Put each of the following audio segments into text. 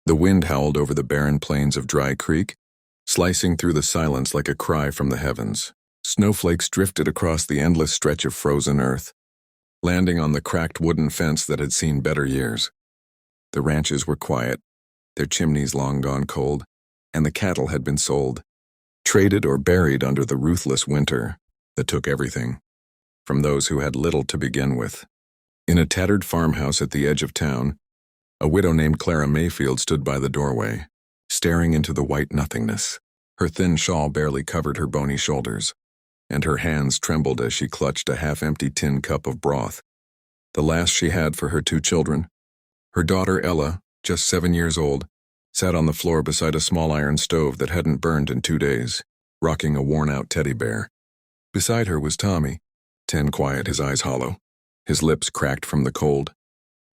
The wind howled over the barren plains of Dry Creek, slicing through the silence like a cry from the heavens. Snowflakes drifted across the endless stretch of frozen earth, landing on the cracked wooden fence that had seen better years. The ranches were quiet, their chimneys long gone cold, and the cattle had been sold, traded or buried under the ruthless winter that took everything from those who had little to begin with. In a tattered farmhouse at the edge of town, a widow named Clara Mayfield stood by the doorway, staring into the white nothingness. Her thin shawl barely covered her bony shoulders, and her hands trembled as she clutched a half-empty tin cup of broth, the last she had for her 2 children. Her daughter Ella, just 7 years old, sat on the floor beside a small iron stove that hadn't burned in 2 days, rocking a worn-out teddy bear. Beside her was Tommy, 10 quiet, his eyes hollow, his lips cracked from the cold.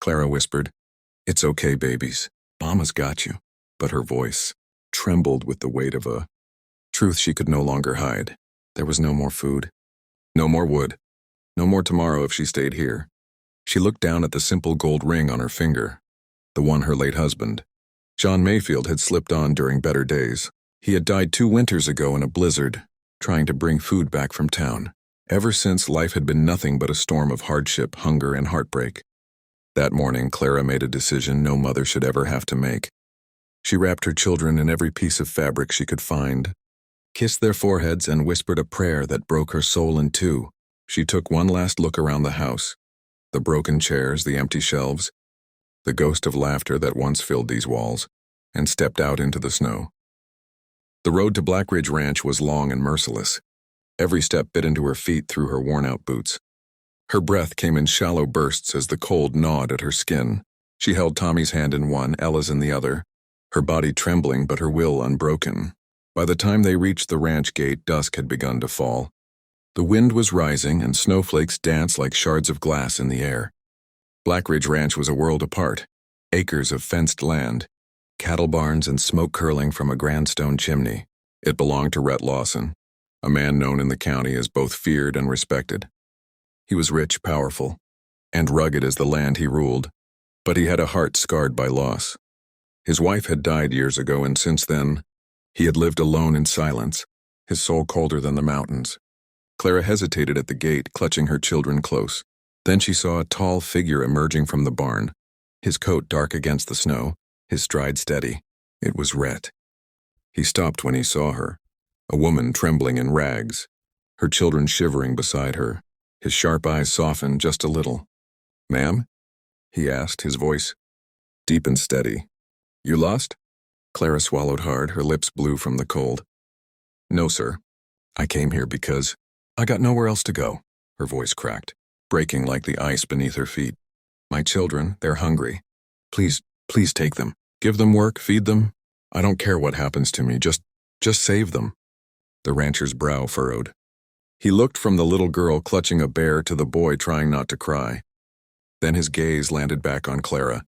Clara whispered, "It's okay, babies. Mama's got you." But her voice trembled with the weight of a truth she could no longer hide. There was no more food, no more wood, no more tomorrow if she stayed here. She looked down at the simple gold ring on her finger, the one her late husband, John Mayfield, had slipped on during better days. He had died 2 winters ago in a blizzard, trying to bring food back from town. Ever since, life had been nothing but a storm of hardship, hunger, and heartbreak. That morning, Clara made a decision no mother should ever have to make. She wrapped her children in every piece of fabric she could find, kissed their foreheads, and whispered a prayer that broke her soul in 2. She took one last look around the house, the broken chairs, the empty shelves, the ghost of laughter that once filled these walls, and stepped out into the snow. The road to Black Ridge Ranch was long and merciless. Every step bit into her feet through her worn-out boots. Her breath came in shallow bursts as the cold gnawed at her skin. She held Tommy's hand in one, Ella's in the other, her body trembling but her will unbroken. By the time they reached the ranch gate, dusk had begun to fall. The wind was rising and snowflakes danced like shards of glass in the air. Black Ridge Ranch was a world apart, acres of fenced land, cattle barns and smoke curling from a grand stone chimney. It belonged to Rhett Lawson, a man known in the county as both feared and respected. He was rich, powerful, and rugged as the land he ruled, but he had a heart scarred by loss. His wife had died years ago, and since then, he had lived alone in silence, his soul colder than the mountains. Clara hesitated at the gate, clutching her children close. Then she saw a tall figure emerging from the barn, his coat dark against the snow, his stride steady. It was Rhett. He stopped when he saw her, a woman trembling in rags, her children shivering beside her. His sharp eyes softened just a little. "Ma'am?" he asked, his voice deep and steady. "You lost?" Clara swallowed hard, her lips blue from the cold. "No, sir. I came here because I got nowhere else to go." Her voice cracked, breaking like the ice beneath her feet. "My children, they're hungry. Please take them. Give them work, feed them. I don't care what happens to me, just save them." The rancher's brow furrowed. He looked from the little girl clutching a bear to the boy trying not to cry. Then his gaze landed back on Clara.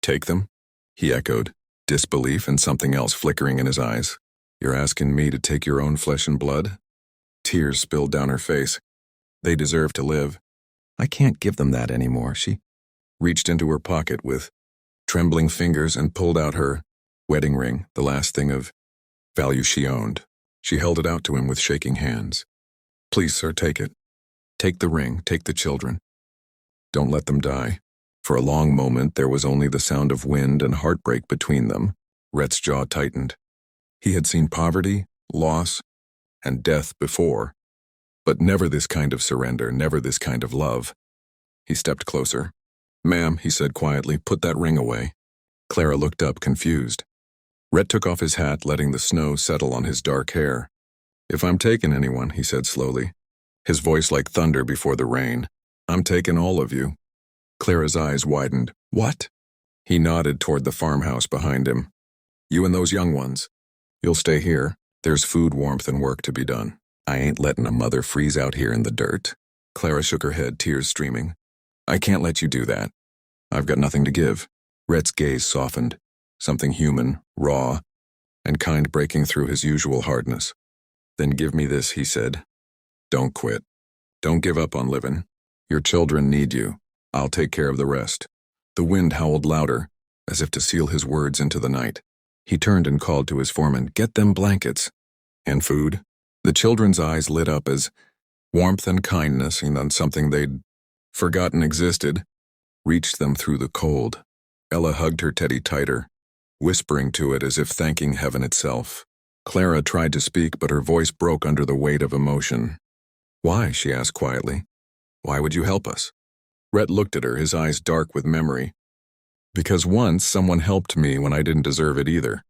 "Take them?" he echoed, disbelief and something else flickering in his eyes. "You're asking me to take your own flesh and blood?" Tears spilled down her face. "They deserve to live." "I can't give them that anymore." She reached into her pocket with trembling fingers and pulled out her wedding ring, the last thing of value she owned. She held it out to him with shaking hands. "Please, sir, take it. Take the ring, take the children. Don't let them die." For a long moment, there was only the sound of wind and heartbreak between them. Rhett's jaw tightened. He had seen poverty, loss, and death before, but never this kind of surrender, never this kind of love. He stepped closer. "Ma'am," he said quietly, "put that ring away." Clara looked up, confused. Rhett took off his hat, letting the snow settle on his dark hair. "If I'm taking anyone," he said slowly, his voice like thunder before the rain, "I'm taking all of you." Clara's eyes widened. "What?" He nodded toward the farmhouse behind him. "You and those young ones. You'll stay here. There's food, warmth, and work to be done. I ain't letting a mother freeze out here in the dirt." Clara shook her head, tears streaming. "I can't let you do that. I've got nothing to give." Rhett's gaze softened, something human, raw, and kind breaking through his usual hardness. "Then give me this," he said. "Don't quit. Don't give up on living. Your children need you. I'll take care of the rest." The wind howled louder, as if to seal his words into the night. He turned and called to his foreman, "Get them blankets." "And food?" The children's eyes lit up as warmth and kindness, and something they'd forgotten existed, reached them through the cold. Ella hugged her teddy tighter, whispering to it as if thanking heaven itself. Clara tried to speak, but her voice broke under the weight of emotion. "Why?" she asked quietly. "Why would you help us?" Rhett looked at her, his eyes dark with memory. "Because once someone helped me when I didn't deserve it either."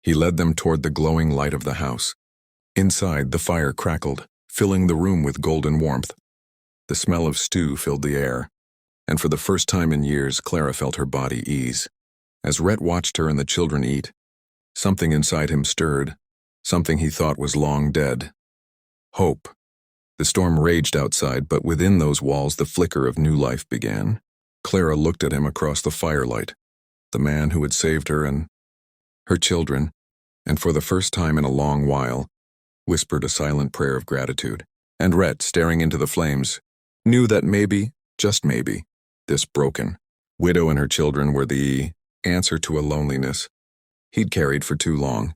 He led them toward the glowing light of the house. Inside, the fire crackled, filling the room with golden warmth. The smell of stew filled the air, and for the first time in years, Clara felt her body ease. As Rhett watched her and the children eat, something inside him stirred, something he thought was long dead. Hope. The storm raged outside, but within those walls the flicker of new life began. Clara looked at him across the firelight, the man who had saved her and her children, and for the first time in a long while, whispered a silent prayer of gratitude. And Rhett, staring into the flames, knew that maybe, just maybe, this broken widow and her children were the answer to a loneliness he'd carried for too long.